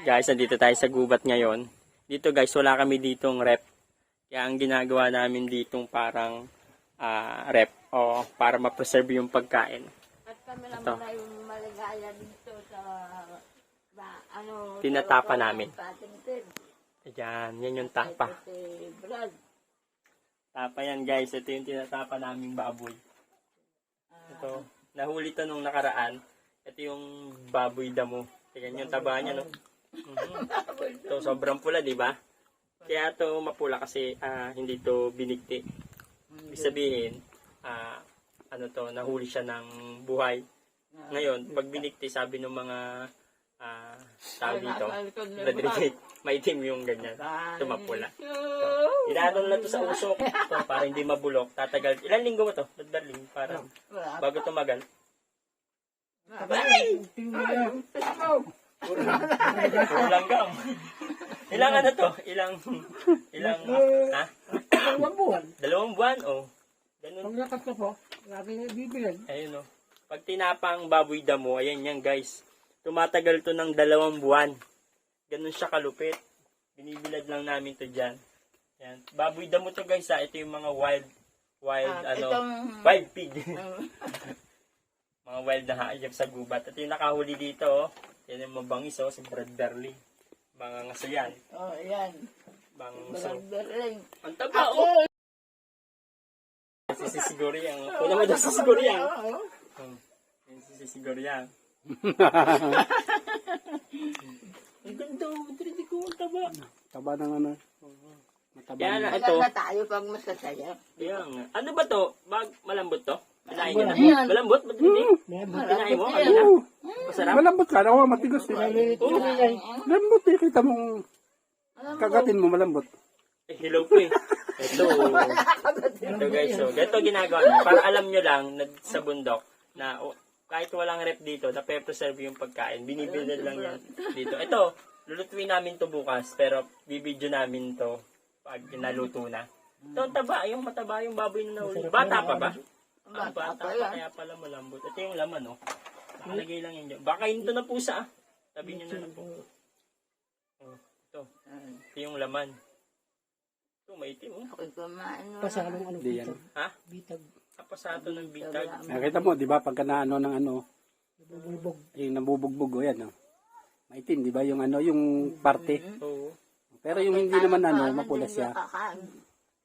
Guys, nandito tayo sa gubat ngayon. Dito guys, wala kami ditong rep. Kaya ang ginagawa namin ditong parang rep o para ma-preserve yung pagkain. At kami naman ay maligaya dito sa Tinatapa namin. Patingtin. Ayan, yan yung tapa. Si Brad. Tapa yan guys, ito yung tinatapa naming baboy. Ito, nahuli to nung nakaraan. Ito yung baboy damo. Tingnan yung taba niya, no? So, sobrang pula, di ba? Kaya to mapula kasi hindi to binigti. Ibig sabihin, nahuli siya ng buhay. Ngayon, pag binigti, sabi ng mga tao dito, nadrigate, maitim yung ganyan. Ito mapula. So, inaano na to sa usok. So, para hindi mabulok. Tatagal. Ilan linggo mo to? Darling, para bago tumagal. Puro langgam. Ilang ano to? Ilang, ha? 2 buwan. 2 buwan, oh. Ganun. Pag lakas ka po, lagi na bibilan. Ayun, oh. Pag tinapang baboy damo, ayan yan, guys. Tumatagal to ng 2 buwan. Ganun siya kalupit. Binibilad lang namin to dyan. Ayan. Baboy damo to, guys, ha. Ito yung mga wild pig. Mga wild na hayop sa gubat. Ito yung nakahuli dito, oh. Yan yung mabangis, oh, si Brad Darling. Mga ngaso yan. Oh, yan. Bangso. Brad. Ang taba, oh. Sisisiguriyang. Kuna mo daw sisisiguriyang. Sisisiguriyang. Ang ganda, hindi ko ang taba. Taba ng ano. Mataba. Kaya na, Ito. ito. Na tayo pag masasaya. Yan. Ano ba to? Malambot to? Kinain nyo na. Ayan. Malambot? Ba't hindi? Kinain mo? Kanina? Masarap? Malambot ka, nawa matigas eh. Malambot eh, kita mong kagatin mo malambot. Hello po eh. Ito guys, so, ganito ginagawa nyo. Para alam nyo lang, sa bundok, na kahit walang rep dito, na-preserve yung pagkain. Binibilad lang yan dito. Ito, lulutuin namin to bukas, pero bibidyo namin to pag naluto na. Ito, ang taba, yung mataba yung baboy na nahuli. Bata pa ba? Bata pa, kaya pala malambot. Ito yung laman, oh. Nakalagay lang yan dyan. Baka yun to na pusa, ah. Sabi nyo na po. Oh, ito. Ito yung laman. Ito, maitim, oh. Ako'y kumain mo. Pasalong ano bitag. Ha? Bitag. Kapasato ng bitag. Nakita mo, di ba, pagka naano ng ano, Bubulbog. yung nabubugbog, o yan, no? Maitim, di ba, yung ano, yung parte. Oo. Pero yung hindi naman ano, mapula siya.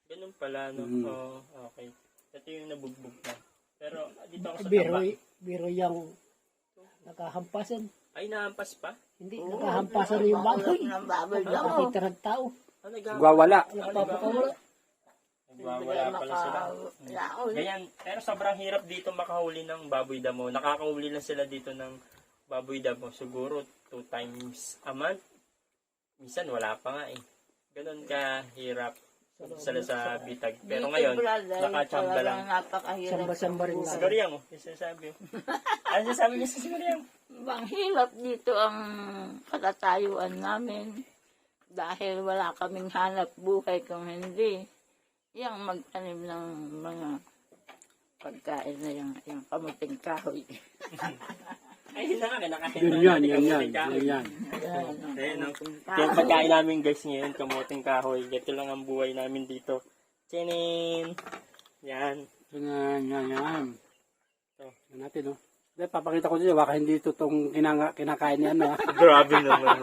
Ganun pala, no? Oh, okay. Ito yung nabugbog na. Pero, dito ako sa taba. Biro yung nakahampasan. Ay, nahampas pa? Hindi, nakahampasan rin yung baboy. Ng baboy lang. Nakakita ng tao. Ano, naghahampas? Gwawala. Nagpapakawala. Nagwawala pala sila. Ganyan. Pero sobrang hirap dito makahuli ng baboy damo. Nakakahuli lang sila dito ng baboy damo. Siguro 2 times a month. Minsan wala pa nga eh. Ganun kahirap sila sa bitag. Pero ngayon, nakachamba lang. Samba-samba rin lang. Siguriyang, oh. Yung sinasabi, oh. Ano sinasabi niya sa siguriyang? Bang hirap dito ang katatayuan namin. Dahil wala kaming hanap buhay kung hindi. Yang magtanim ng mga pagkain na yung kamuting kahoy. Ay, yun na nga, nakahin Yun yan. Ayun, no? Yung pagkain namin guys ngayon, kamuting kahoy. Ito lang ang buhay namin dito. Tinin! Yan. Yan. Ito, yan natin, no? Dahil papakita ko dito, baka hindi ito itong kinakain niya, no? Grabe naman.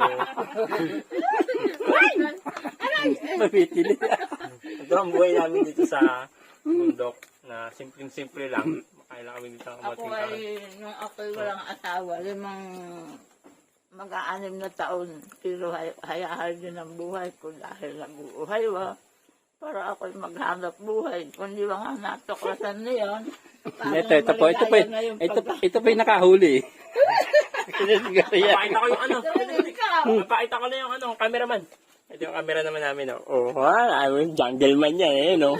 Mapitili. Ito ang buhay namin dito sa bundok na simpleng-simple lang. Makain lang kami dito ng Ako kamuting ay, kahoy. nung ako'y walang asawa, 5 mag-aanim na taon, pero hayahal din ang buhay ko dahil nabuhay wa. Para ako'y maghanap buhay. Kung di ba nga natuklasan niyon, Ito po yung nakahuli. Papakita ko yung ano. Papakita ko na yung ano, cameraman. Ito yung camera naman namin, no? Oh, jungle man yan, eh, no?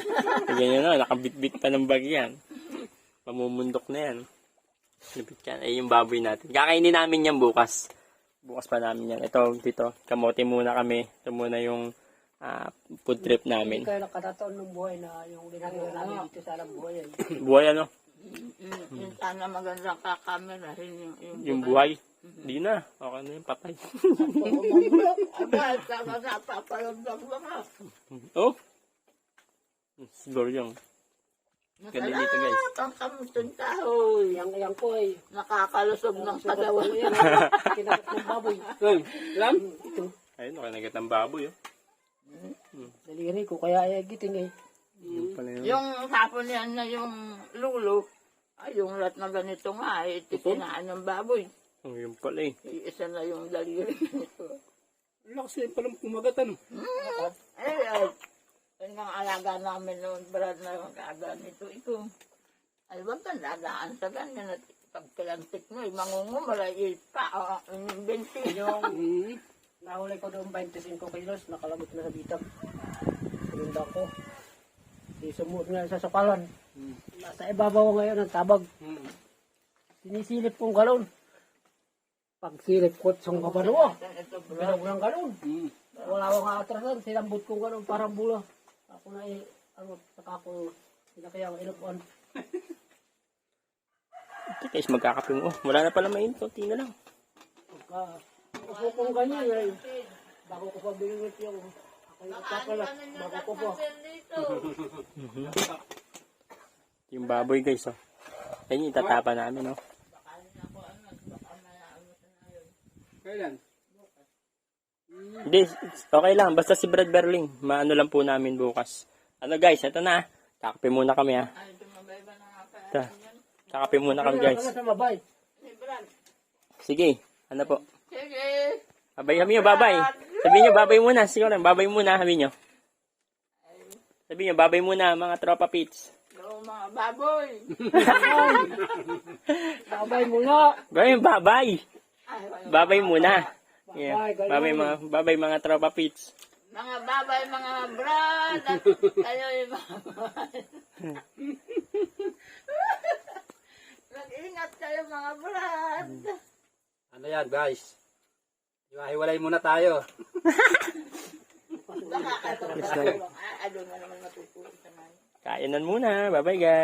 Ganyan, no? Nakabitbit pa ng bag yan. Pamumundok na yan. Lupit yan. Ay, yung baboy natin. Kakainin namin yan bukas. Bukas pa namin yan. Ito, dito. Kamote muna kami. Ito muna yung food trip namin. Hindi kayo nakataon ng buhay na yung ginagawa namin dito sa alam buhay. Buhay ano? Sana magandang kakamera. Yung buhay. Di na. Okay na yung patay. Aba, tama na, papalamdag mga. Oh. Siguro yung. Ganun dito guys. Ang kamutong kahoy. Yang po ay Nakakalusog ng katawan. kinagat ng baboy. Ay, alam? Ito, Ayun, nakanagat ng baboy. Oh. daliri ko kaya ay giting eh. Yung pala yun. Yung hapon yan na yung lulo, ay yung lahat na ganito nga, ay tikinaan ng baboy. Oh, yung pala eh. Isa na yung daliri nito. Lakas yun palang kumagat ano. Ay, yun ang alaga namin noon, Brad, na yung alaga nito. Ito, ay ba ka nagaan sa ganyan at pagkalantik mo, mangungumala, pa, yung binti. Yung nahuli ko doon 25 kilos, nakalabot na sa bitag. Sinunda ko. Sumuot nga sa sapalan. Nasa ibabaw ngayon ang tabag. Sinisilip kong galon. Pagsilip ko sa kabano, bilog ng galon. Wala akong atrasan, sinambot kong galon, parang bula. Ako na saka ko, sinakayang inupuan. Ito guys, magkakape mo. Oh, wala na pala mainit. Kunti na lang. Ako kong ganyan ay, bago ko pa binigit yung, ako yung kakalat, bago ko pa. Yung baboy guys. Oh. Ayun yung itatapa namin. Oh. Kailan? Hindi, okay lang. Basta si Brad Berling. Maano lang po namin bukas. Ano guys, ito na. Kakape muna kami ha. Ito. Kakape muna kami guys. Sa mabay. Sige. Ano po? Sige. Babay kami nyo, babay. Sabihin nyo, babay muna. Siguro, babay muna kami nyo. Sabihin nyo, babay muna mga tropa pits. Yung mga baboy. Babay muna. Babay, babay. Ay, wala. Babay muna. Yeah. Babay, Babay mga tropa pits. Mga babay, mga brad, at kayo yung babay. Mag-ingat kayo mga brad. Ano yan guys? Hiwalay muna tayo. Baka kayo ano na naman matutulog sa mga. Kainan muna. Bye-bye guys.